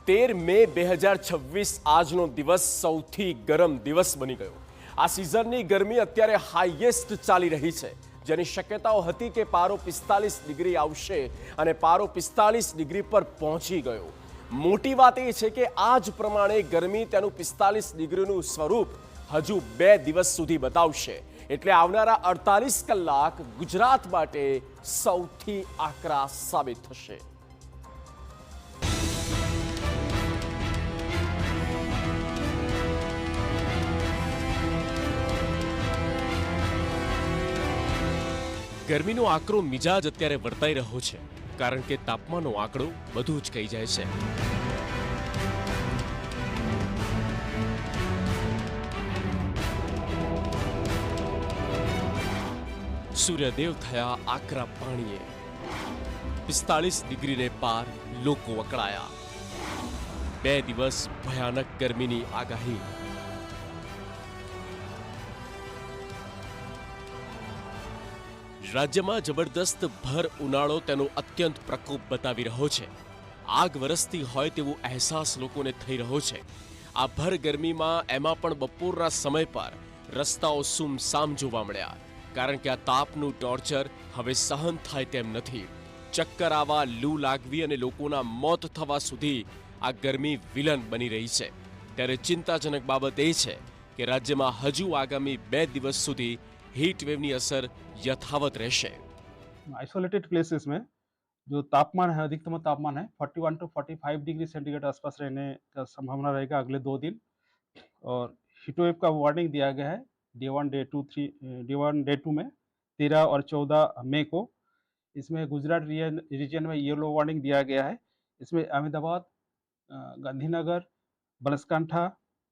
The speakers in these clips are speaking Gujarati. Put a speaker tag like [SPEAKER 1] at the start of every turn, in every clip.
[SPEAKER 1] 13 મે 2026 આજનો દિવસ સૌથી ગરમ દિવસ બની ગયો। આ સિઝનની ગરમી અત્યારે હાઈએસ્ટ ચાલી રહી છે, જેની શક્યતાઓ હતી કે પારો 45 ડિગ્રી આવશે અને પારો 45 ડિગ્રી પર પહોંચી ગયો। મોટી વાત એ છે કે આજ પ્રમાણે ગરમી તેનું 45 ડિગ્રીનું સ્વરૂપ હજુ 2 દિવસ સુધી બતાવશે, એટલે આવનારા 48 કલાક ગુજરાત માટે સૌથી આકરા સાબિત થશે। ગરમીનો આકરો મિજાજ અત્યારે વર્તાઈ રહ્યો છે, કારણ કે તાપમાનનો આંકડો બધું જ કહી જાય છે। સૂર્યદેવ થયા આકરા પાણીએ, 45 ડિગ્રીને પાર લોકો વકળાયા। 2 દિવસ ભયાનક ગરમીની આગાહી। રાજ્યમાં જબરદસ્ત ભર ઉનાળો તેનો અત્યંત પ્રકોપ બતાવી રહ્યો છે। આગ વરસતી હોય તેવો અહેસાસ લોકોને થઈ રહ્યો છે। આ ભર ગરમીમાં એમાં પણ બપોરના સમય પર રસ્તાઓ સુમસામ જોવા મળ્યા, કારણ કે આ તાપનું ટોર્ચર હવે સહન થાય તેમ નથી। ચક્કર આવવા, લૂ લાગવી અને લોકોના મોત થવા સુધી આ ગરમી વિલન બની રહી છે। ત્યારે ચિંતાજનક બાબત એ છે કે રાજ્યમાં હજુ આગામી 2 દિવસ સુધી हीट वेव की असर यथावत रहશે।
[SPEAKER 2] आइसोलेटेड प्लेसेस में जो तापमान है, अधिकतम तापमान है 41 टू 45 डिग्री सेंटीग्रेड आसपास रहने का संभावना रहेगा अगले 2 दिन। और हीट वेव का वार्निंग दिया गया है डे 1 डे 2 में 13 और 14 मई को। इसमें गुजरात रीजन में येलो वार्निंग दिया गया है। इसमें अहमदाबाद, गांधीनगर, बनासकांठा,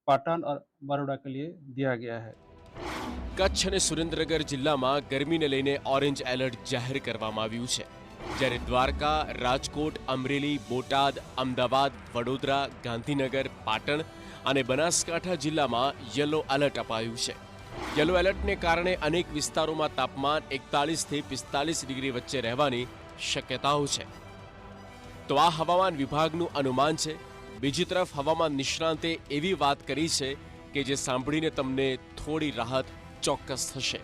[SPEAKER 2] पाटन और बड़ौदा के लिए दिया गया है।
[SPEAKER 1] कच्छ અને સુરેન્દ્રનગર જિલ્લામાં ગરમીને લઈને ઓરેન્જ એલર્ટ જાહેર કરવામાં આવ્યું છે, જ્યારે દ્વારકા, રાજકોટ, અમરેલી, બોટાદ, અમદાવાદ, વડોદરા, ગાંધીનગર, પાટણ અને બનાસકાંઠા જિલ્લામાં યલો એલર્ટ અપાયું છે। યલો એલર્ટને કારણે અનેક વિસ્તારોમાં તાપમાન 41 થી 45 ડિગ્રી વચ્ચે રહેવાની શક્યતાઓ છે। તો આ હવામાન વિભાગનું અનુમાન છે। બીજી તરફ હવામાન નિષ્ણાંતે એવી વાત કરી છે કે જે સાંભળીને તમને થોડી રાહત ચોક્કસ થશે।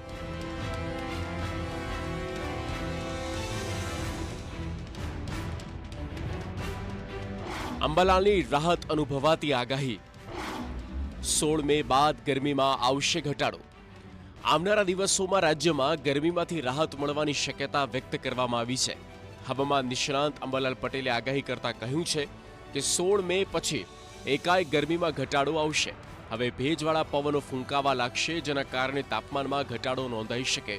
[SPEAKER 1] અંબાલાલની રાહત અનુભવાતી આગાહી। 16 મે બાદ ગરમીમાં આવશે ઘટાડો। આવનારા દિવસોમાં રાજ્યમાં ગરમીમાંથી રાહત મળવાની શક્યતા વ્યક્ત કરવામાં આવી છે। હવામાન નિષ્ણાંત અંબાલાલ પટેલે આગાહી કરતા કહ્યું છે કે 16 મે પછી એકાએક ગરમીમાં ઘટાડો આવશે। હવે ભેજવાળા પવનો ફૂંકાવા લાગશે, જેના કારણે તાપમાનમાં ઘટાડો નોંધાઈ શકે।